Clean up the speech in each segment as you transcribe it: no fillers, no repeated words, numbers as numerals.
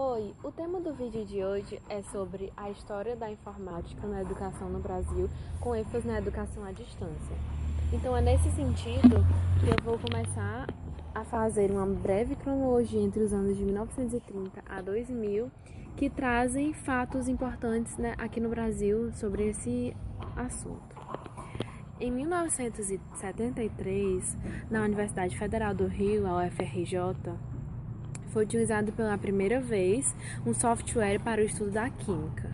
Oi, o tema do vídeo de hoje é sobre a história da informática na educação no Brasil, com ênfase na educação à distância. Então é nesse sentido que eu vou começar a fazer uma breve cronologia entre os anos de 1930 a 2000, que trazem fatos importantes, aqui no Brasil sobre esse assunto. Em 1973, na Universidade Federal do Rio, a UFRJ, foi utilizado pela primeira vez um software para o estudo da química.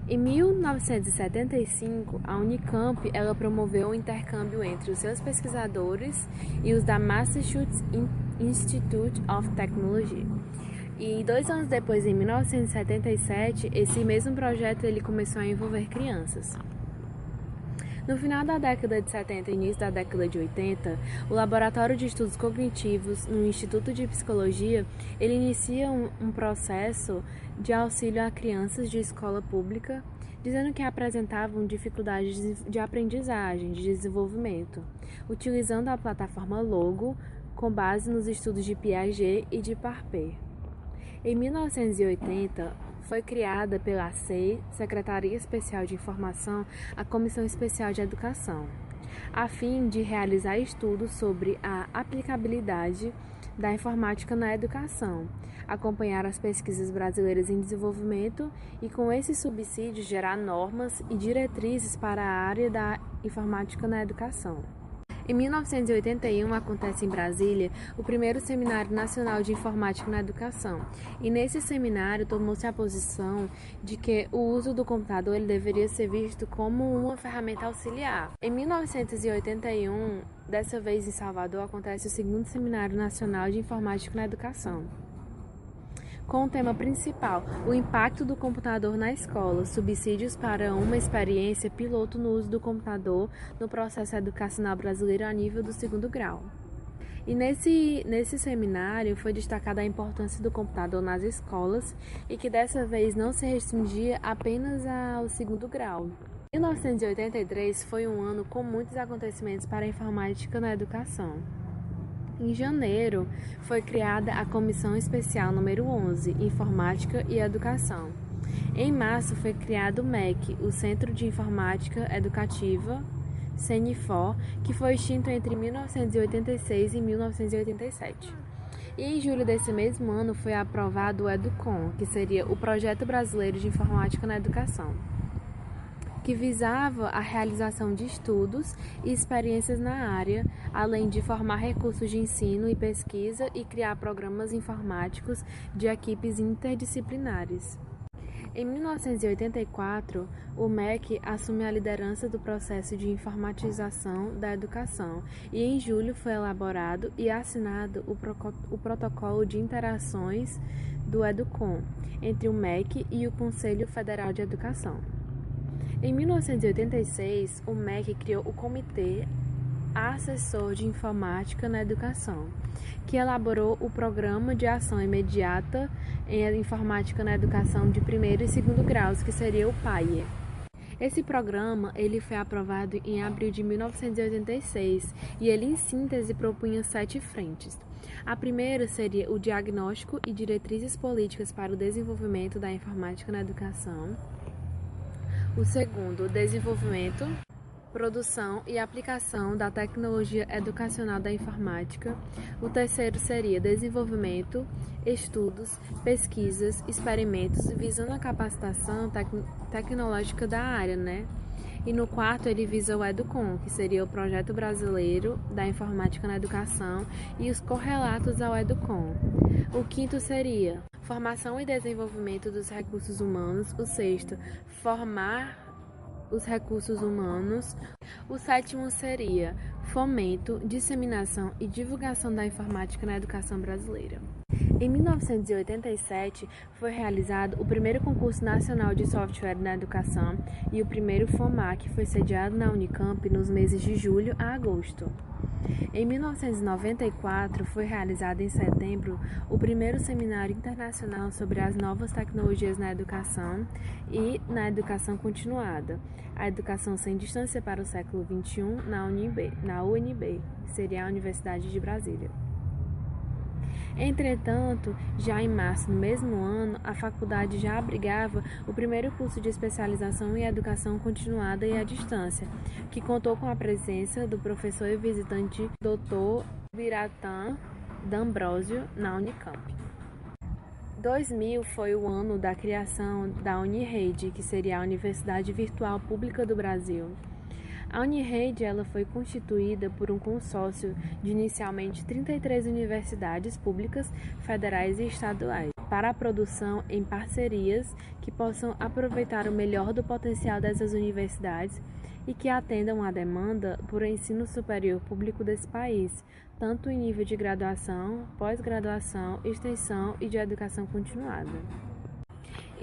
Em 1975, a Unicamp ela promoveu um intercâmbio entre os seus pesquisadores e os da Massachusetts Institute of Technology. E 2 anos depois, em 1977, esse mesmo projeto ele começou a envolver crianças. No final da década de 70 e início da década de 80, o Laboratório de Estudos Cognitivos no Instituto de Psicologia, ele inicia um processo de auxílio a crianças de escola pública, dizendo que apresentavam dificuldades de aprendizagem, de desenvolvimento, utilizando a plataforma Logo com base nos estudos de Piaget e de Parpet. Em 1980, foi criada pela SEI, Secretaria Especial de Informação, a Comissão Especial de Educação, a fim de realizar estudos sobre a aplicabilidade da informática na educação, acompanhar as pesquisas brasileiras em desenvolvimento e, com esses subsídios, gerar normas e diretrizes para a área da informática na educação. Em 1981, acontece em Brasília o primeiro Seminário Nacional de Informática na Educação. E nesse seminário tomou-se a posição de que o uso do computador ele deveria ser visto como uma ferramenta auxiliar. Em 1981, dessa vez em Salvador, acontece o segundo Seminário Nacional de Informática na Educação, com o tema principal, o impacto do computador na escola, subsídios para uma experiência piloto no uso do computador no processo educacional brasileiro a nível do 2º grau. E nesse seminário foi destacada a importância do computador nas escolas e que dessa vez não se restringia apenas ao 2º grau. 1983 foi um ano com muitos acontecimentos para a informática na educação. Em janeiro, foi criada a Comissão Especial número 11, Informática e Educação. Em março, foi criado o MEC, o Centro de Informática Educativa, CENIFOR, que foi extinto entre 1986 e 1987. E em julho desse mesmo ano, foi aprovado o EDUCOM, que seria o Projeto Brasileiro de Informática na Educação, que visava a realização de estudos e experiências na área, além de formar recursos de ensino e pesquisa e criar programas informáticos de equipes interdisciplinares. Em 1984, o MEC assume a liderança do processo de informatização da educação e em julho foi elaborado e assinado o protocolo de interações do EDUCOM entre o MEC e o Conselho Federal de Educação. Em 1986, o MEC criou o Comitê Assessor de Informática na Educação, que elaborou o Programa de Ação Imediata em Informática na Educação de 1º e 2º graus, que seria o PAIE. Esse programa ele foi aprovado em abril de 1986 e ele, em síntese, propunha 7 frentes. A primeira seria o diagnóstico e diretrizes políticas para o desenvolvimento da informática na educação. O segundo, desenvolvimento, produção e aplicação da tecnologia educacional da informática. O terceiro seria desenvolvimento, estudos, pesquisas, experimentos, visando a capacitação tecnológica da área, E no quarto, ele visa o EDUCOM, que seria o Projeto Brasileiro da Informática na Educação e os correlatos ao EDUCOM. O quinto seria formação e desenvolvimento dos recursos humanos. O sexto, formar os recursos humanos. O sétimo seria fomento, disseminação e divulgação da informática na educação brasileira. Em 1987, foi realizado o primeiro concurso nacional de software na educação e o primeiro FOMAC foi sediado na Unicamp nos meses de julho a agosto. Em 1994, foi realizado em setembro o primeiro Seminário Internacional sobre as novas tecnologias na educação e na educação continuada, a educação sem distância para o século XXI na UNB, que seria a Universidade de Brasília. Entretanto, já em março do mesmo ano, a faculdade já abrigava o primeiro curso de especialização em educação continuada e à distância, que contou com a presença do professor e visitante Dr. Biratã D'Ambrosio na Unicamp. 2000 foi o ano da criação da Unirede, que seria a Universidade Virtual Pública do Brasil. A Unirede ela foi constituída por um consórcio de inicialmente 33 universidades públicas, federais e estaduais, para a produção em parcerias que possam aproveitar o melhor do potencial dessas universidades e que atendam à demanda por ensino superior público desse país, tanto em nível de graduação, pós-graduação, extensão e de educação continuada.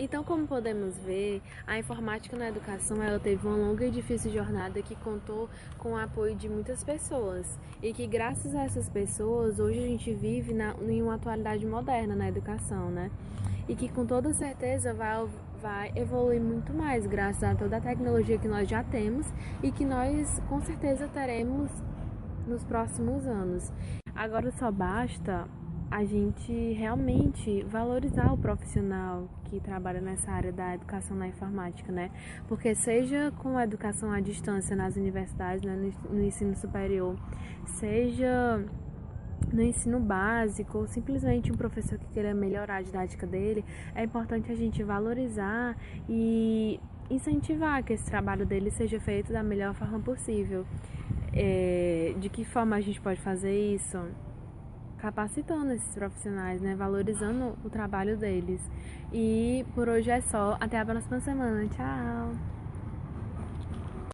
Então, como podemos ver, a informática na educação ela teve uma longa e difícil jornada que contou com o apoio de muitas pessoas e que graças a essas pessoas hoje a gente vive em uma atualidade moderna na educação, né? E que com toda certeza vai evoluir muito mais graças a toda a tecnologia que nós já temos e que nós com certeza teremos nos próximos anos. Agora só basta a gente realmente valorizar o profissional que trabalha nessa área da educação na informática, né? Porque seja com a educação à distância nas universidades, né, no ensino superior, seja no ensino básico, ou simplesmente um professor que queira melhorar a didática dele, é importante a gente valorizar e incentivar que esse trabalho dele seja feito da melhor forma possível. De que forma a gente pode fazer isso? Capacitando esses profissionais, né? Valorizando o trabalho deles. E por hoje é só. Até a próxima semana. Tchau!